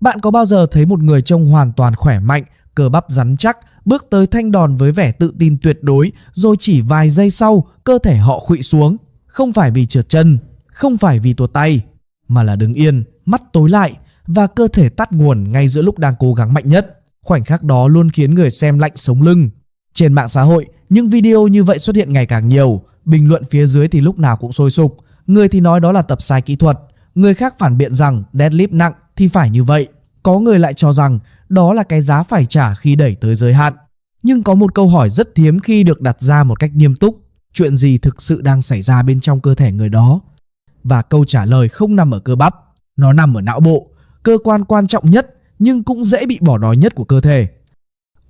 Bạn có bao giờ thấy một người trông hoàn toàn khỏe mạnh, cơ bắp rắn chắc, bước tới thanh đòn với vẻ tự tin tuyệt đối, rồi chỉ vài giây sau, cơ thể họ khuỵu xuống? Không phải vì trượt chân, không phải vì tuột tay, mà là đứng yên, mắt tối lại và cơ thể tắt nguồn ngay giữa lúc đang cố gắng mạnh nhất. Khoảnh khắc đó luôn khiến người xem lạnh sống lưng. Trên mạng xã hội, những video như vậy xuất hiện ngày càng nhiều. Bình luận phía dưới thì lúc nào cũng sôi sục. Người thì nói đó là tập sai kỹ thuật, người khác phản biện rằng deadlift nặng thì phải như vậy. Có người lại cho rằng đó là cái giá phải trả khi đẩy tới giới hạn. Nhưng có một câu hỏi rất hiếm khi được đặt ra một cách nghiêm túc: chuyện gì thực sự đang xảy ra bên trong cơ thể người đó? Và câu trả lời không nằm ở cơ bắp, nó nằm ở não bộ, cơ quan quan trọng nhất nhưng cũng dễ bị bỏ đói nhất của cơ thể.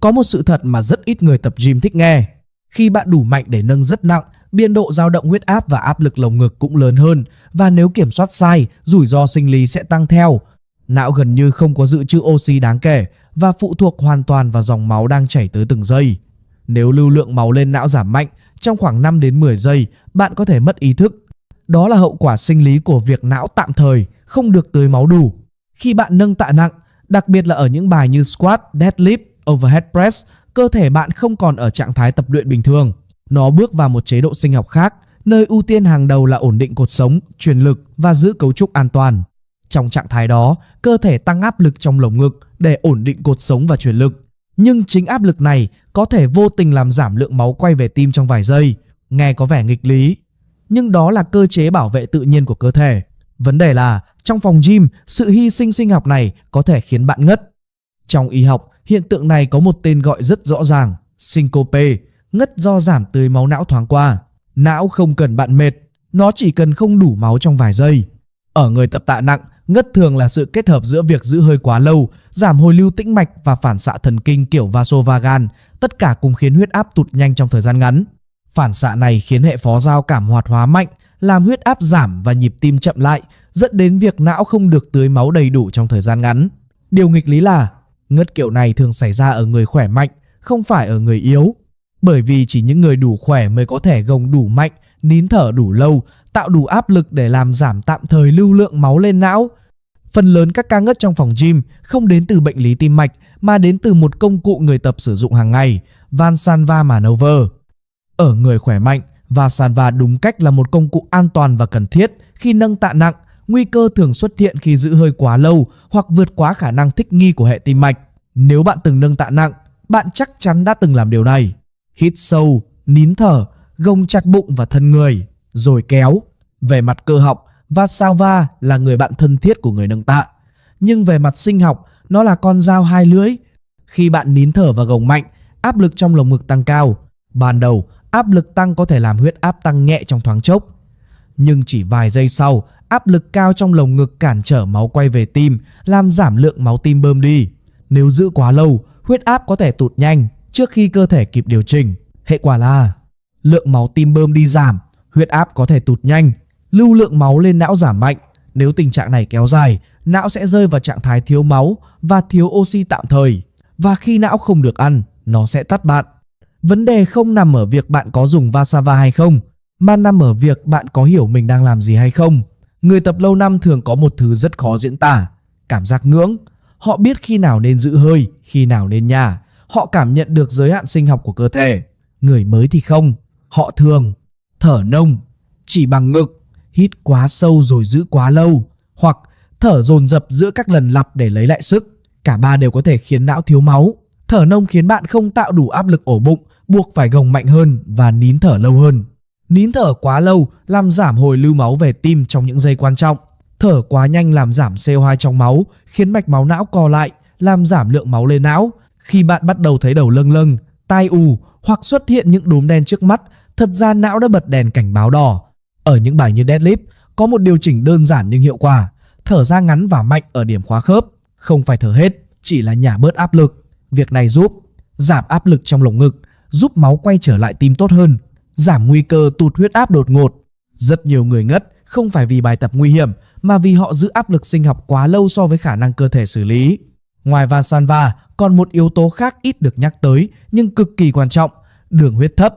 Có một sự thật mà rất ít người tập gym thích nghe: khi bạn đủ mạnh để nâng rất nặng, biên độ dao động huyết áp và áp lực lồng ngực cũng lớn hơn, và nếu kiểm soát sai, rủi ro sinh lý sẽ tăng theo. Não gần như không có dự trữ oxy đáng kể và phụ thuộc hoàn toàn vào dòng máu đang chảy tới từng giây. Nếu lưu lượng máu lên não giảm mạnh, trong khoảng 5 đến 10 giây, bạn có thể mất ý thức. Đó là hậu quả sinh lý của việc não tạm thời không được tưới máu đủ. Khi bạn nâng tạ nặng, đặc biệt là ở những bài như squat, deadlift, overhead press, cơ thể bạn không còn ở trạng thái tập luyện bình thường. Nó bước vào một chế độ sinh học khác, nơi ưu tiên hàng đầu là ổn định cột sống, truyền lực và giữ cấu trúc an toàn. Trong trạng thái đó, cơ thể tăng áp lực trong lồng ngực để ổn định cột sống và truyền lực. Nhưng chính áp lực này có thể vô tình làm giảm lượng máu quay về tim trong vài giây. Nghe có vẻ nghịch lý, nhưng đó là cơ chế bảo vệ tự nhiên của cơ thể. Vấn đề là trong phòng gym, sự hy sinh sinh học này có thể khiến bạn ngất. Trong y học, hiện tượng này có một tên gọi rất rõ ràng: syncope, ngất do giảm tưới máu não thoáng qua. Não không cần bạn mệt, nó chỉ cần không đủ máu trong vài giây. Ở người tập tạ nặng, ngất thường là sự kết hợp giữa việc giữ hơi quá lâu, giảm hồi lưu tĩnh mạch và phản xạ thần kinh kiểu vasovagal, tất cả cùng khiến huyết áp tụt nhanh trong thời gian ngắn. Phản xạ này khiến hệ phó giao cảm hoạt hóa mạnh, làm huyết áp giảm và nhịp tim chậm lại, dẫn đến việc não không được tưới máu đầy đủ trong thời gian ngắn. Điều nghịch lý là ngất kiểu này thường xảy ra ở người khỏe mạnh, không phải ở người yếu. Bởi vì chỉ những người đủ khỏe mới có thể gồng đủ mạnh, nín thở đủ lâu, tạo đủ áp lực để làm giảm tạm thời lưu lượng máu lên não. Phần lớn các ca ngất trong phòng gym không đến từ bệnh lý tim mạch mà đến từ một công cụ người tập sử dụng hàng ngày, Valsalva Maneuver. Ở người khỏe mạnh, Valsalva đúng cách là một công cụ an toàn và cần thiết khi nâng tạ nặng. Nguy cơ thường xuất hiện khi giữ hơi quá lâu hoặc vượt quá khả năng thích nghi của hệ tim mạch. Nếu bạn từng nâng tạ nặng, bạn chắc chắn đã từng làm điều này: hít sâu, nín thở, gồng chặt bụng và thân người, rồi kéo. Về mặt cơ học, Valsalva là người bạn thân thiết của người nâng tạ. Nhưng về mặt sinh học, nó là con dao hai lưỡi. Khi bạn nín thở và gồng mạnh, áp lực trong lồng ngực tăng cao. Ban đầu, áp lực tăng có thể làm huyết áp tăng nhẹ trong thoáng chốc. Nhưng chỉ vài giây sau, áp lực cao trong lồng ngực cản trở máu quay về tim, làm giảm lượng máu tim bơm đi. Nếu giữ quá lâu, huyết áp có thể tụt nhanh trước khi cơ thể kịp điều chỉnh. Hệ quả là lượng máu tim bơm đi giảm, huyết áp có thể tụt nhanh, lưu lượng máu lên não giảm mạnh. Nếu tình trạng này kéo dài, não sẽ rơi vào trạng thái thiếu máu và thiếu oxy tạm thời. Và khi não không được ăn, nó sẽ tắt bạn. Vấn đề không nằm ở việc bạn có dùng Valsalva hay không, mà nằm ở việc bạn có hiểu mình đang làm gì hay không. Người tập lâu năm thường có một thứ rất khó diễn tả: cảm giác ngưỡng. Họ biết khi nào nên giữ hơi, khi nào nên nhả. Họ cảm nhận được giới hạn sinh học của cơ thể. Người mới thì không. Họ thường thở nông, chỉ bằng ngực, hít quá sâu rồi giữ quá lâu, hoặc thở dồn dập giữa các lần lặp để lấy lại sức. Cả ba đều có thể khiến não thiếu máu. Thở nông khiến bạn không tạo đủ áp lực ổ bụng, buộc phải gồng mạnh hơn và nín thở lâu hơn. Nín thở quá lâu làm giảm hồi lưu máu về tim trong những giây quan trọng. Thở quá nhanh làm giảm CO2 trong máu, khiến mạch máu não co lại, làm giảm lượng máu lên não. Khi bạn bắt đầu thấy đầu lâng lâng, tai ù hoặc xuất hiện những đốm đen trước mắt, thật ra não đã bật đèn cảnh báo đỏ. Ở những bài như deadlift, có một điều chỉnh đơn giản nhưng hiệu quả: thở ra ngắn và mạnh ở điểm khóa khớp. Không phải thở hết, chỉ là nhả bớt áp lực. Việc này giúp giảm áp lực trong lồng ngực, giúp máu quay trở lại tim tốt hơn, giảm nguy cơ tụt huyết áp đột ngột. Rất nhiều người ngất không phải vì bài tập nguy hiểm, mà vì họ giữ áp lực sinh học quá lâu so với khả năng cơ thể xử lý. Ngoài Valsalva, còn một yếu tố khác ít được nhắc tới nhưng cực kỳ quan trọng: đường huyết thấp.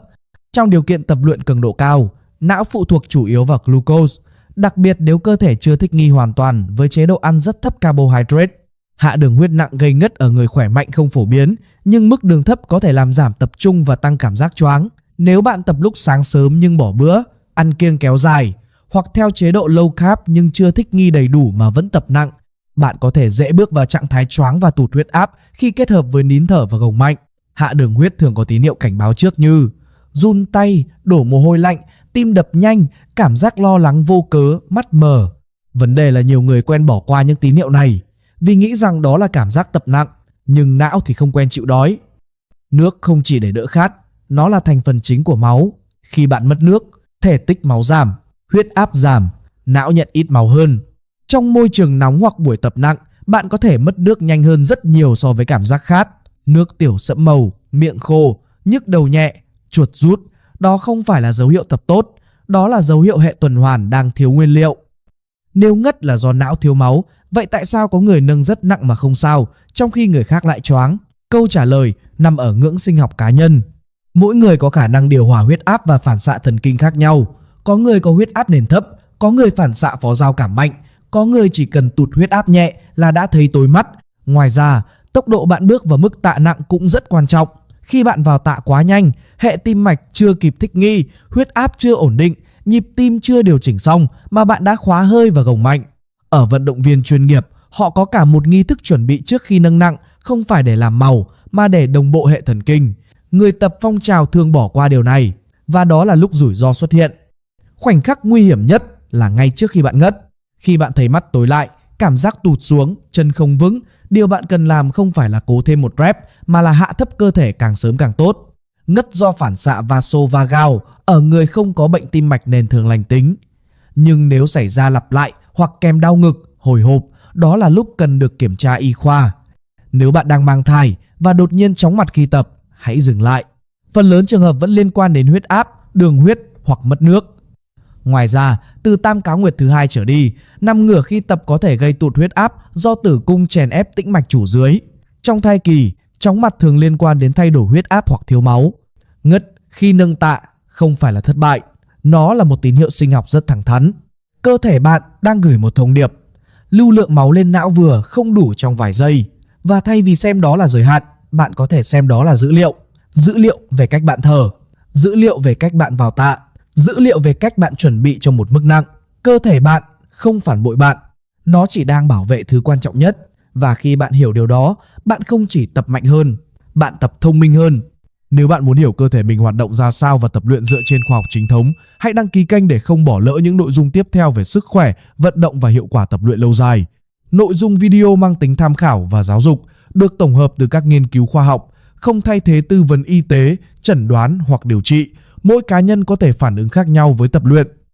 Trong điều kiện tập luyện cường độ cao, não phụ thuộc chủ yếu vào glucose, đặc biệt nếu cơ thể chưa thích nghi hoàn toàn với chế độ ăn rất thấp carbohydrate. Hạ đường huyết nặng gây ngất ở người khỏe mạnh không phổ biến, nhưng mức đường thấp có thể làm giảm tập trung và tăng cảm giác choáng. Nếu bạn tập lúc sáng sớm nhưng bỏ bữa, ăn kiêng kéo dài, hoặc theo chế độ low carb nhưng chưa thích nghi đầy đủ mà vẫn tập nặng, bạn có thể dễ bước vào trạng thái choáng và tụt huyết áp khi kết hợp với nín thở và gồng mạnh. Hạ đường huyết thường có tín hiệu cảnh báo trước như run tay, đổ mồ hôi lạnh, tim đập nhanh, cảm giác lo lắng vô cớ, mắt mờ. Vấn đề là nhiều người quen bỏ qua những tín hiệu này vì nghĩ rằng đó là cảm giác tập nặng, nhưng não thì không quen chịu đói. Nước không chỉ để đỡ khát, nó là thành phần chính của máu. Khi bạn mất nước, thể tích máu giảm, huyết áp giảm, não nhận ít máu hơn. Trong môi trường nóng hoặc buổi tập nặng, bạn có thể mất nước nhanh hơn rất nhiều so với cảm giác khát. Nước tiểu sẫm màu, miệng khô, nhức đầu nhẹ, chuột rút. Đó không phải là dấu hiệu tập tốt, đó là dấu hiệu hệ tuần hoàn đang thiếu nguyên liệu. Nếu ngất là do não thiếu máu, vậy tại sao có người nâng rất nặng mà không sao, trong khi người khác lại choáng? Câu trả lời nằm ở ngưỡng sinh học cá nhân. Mỗi người có khả năng điều hòa huyết áp và phản xạ thần kinh khác nhau. Có người có huyết áp nền thấp, có người phản xạ phó giao cảm mạnh, có người chỉ cần tụt huyết áp nhẹ là đã thấy tối mắt. Ngoài ra, tốc độ bạn bước vào mức tạ nặng cũng rất quan trọng. Khi bạn vào tạ quá nhanh, hệ tim mạch chưa kịp thích nghi, huyết áp chưa ổn định, nhịp tim chưa điều chỉnh xong mà bạn đã khóa hơi và gồng mạnh. Ở vận động viên chuyên nghiệp, họ có cả một nghi thức chuẩn bị trước khi nâng nặng, không phải để làm màu mà để đồng bộ hệ thần kinh. Người tập phong trào thường bỏ qua điều này, và đó là lúc rủi ro xuất hiện. Khoảnh khắc nguy hiểm nhất là ngay trước khi bạn ngất. Khi bạn thấy mắt tối lại, cảm giác tụt xuống, chân không vững, điều bạn cần làm không phải là cố thêm một rep mà là hạ thấp cơ thể càng sớm càng tốt. Ngất do phản xạ vasovagal ở người không có bệnh tim mạch nền thường lành tính. Nhưng nếu xảy ra lặp lại hoặc kèm đau ngực, hồi hộp, đó là lúc cần được kiểm tra y khoa. Nếu bạn đang mang thai và đột nhiên chóng mặt khi tập, hãy dừng lại. Phần lớn trường hợp vẫn liên quan đến huyết áp, đường huyết hoặc mất nước. Ngoài ra, từ tam cá nguyệt thứ 2 trở đi, nằm ngửa khi tập có thể gây tụt huyết áp do tử cung chèn ép tĩnh mạch chủ dưới. Trong thai kỳ, chóng mặt thường liên quan đến thay đổi huyết áp hoặc thiếu máu. Ngất khi nâng tạ không phải là thất bại, nó là một tín hiệu sinh học rất thẳng thắn. Cơ thể bạn đang gửi một thông điệp: lưu lượng máu lên não vừa không đủ trong vài giây. Và thay vì xem đó là giới hạn, bạn có thể xem đó là dữ liệu. Dữ liệu về cách bạn thở, dữ liệu về cách bạn vào tạ, dữ liệu về cách bạn chuẩn bị cho một mức nặng. Cơ thể bạn không phản bội bạn, nó chỉ đang bảo vệ thứ quan trọng nhất. Và khi bạn hiểu điều đó, bạn không chỉ tập mạnh hơn, bạn tập thông minh hơn. Nếu bạn muốn hiểu cơ thể mình hoạt động ra sao và tập luyện dựa trên khoa học chính thống, hãy đăng ký kênh để không bỏ lỡ những nội dung tiếp theo về sức khỏe, vận động và hiệu quả tập luyện lâu dài. Nội dung video mang tính tham khảo và giáo dục, được tổng hợp từ các nghiên cứu khoa học, không thay thế tư vấn y tế, chẩn đoán hoặc điều trị. Mỗi cá nhân có thể phản ứng khác nhau với tập luyện.